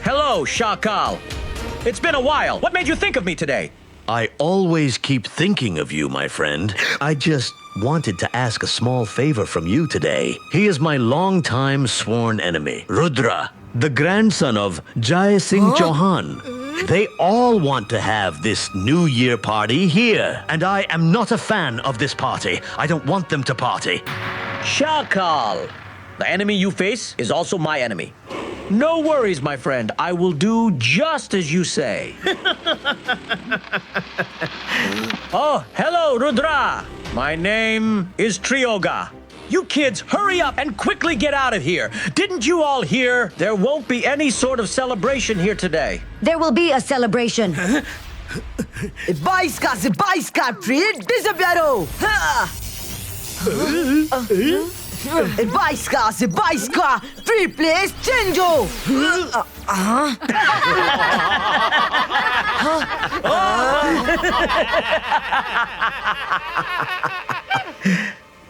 Hello, Shakal. It's been a while. What made you think of me today? I always keep thinking of you, my friend. I just wanted to ask a small favor from you today. He is my longtime sworn enemy, Rudra, the grandson of Jai Singh Chauhan. They all want to have this New Year party here, and I am not a fan of this party. I don't want them to party. Shakal. The enemy you face is also my enemy. No worries, my friend. I will do just as you say. Oh, hello, Rudra. My name is Trioga. You kids, hurry up and quickly get out of here. Didn't you all hear? There won't be any sort of celebration here today. There will be a celebration. Baiska, treat disappearo. Baiska, free place change.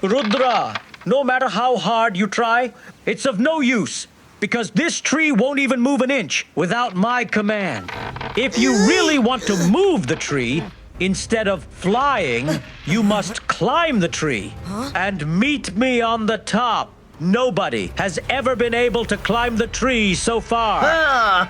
Rudra, no matter how hard you try, it's of no use. Because this tree won't even move an inch without my command. If you really want to move the tree, instead of flying, you must climb the tree and meet me on the top. Nobody has ever been able to climb the tree so far.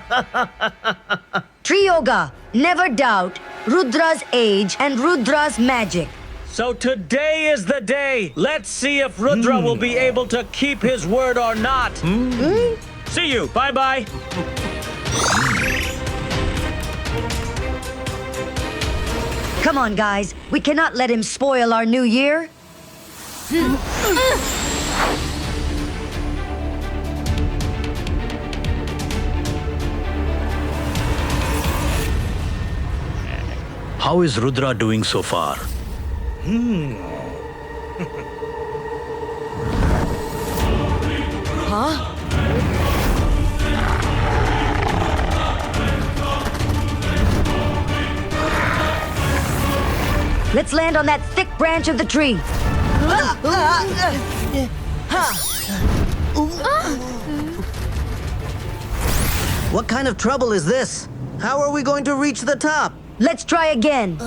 Trioga, never doubt Rudra's age and Rudra's magic. So today is the day. Let's see if Rudra will be able to keep his word or not. See you. Bye-bye. Come on, guys. We cannot let him spoil our new year. How is Rudra doing so far? Let's land on that thick branch of the tree. What kind of trouble is this? How are we going to reach the top? Let's try again.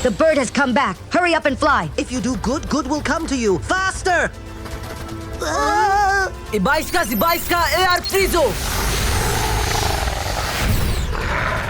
The bird has come back. Hurry up and fly. If you do good, good will come to you. Faster! Baiska, air frizo.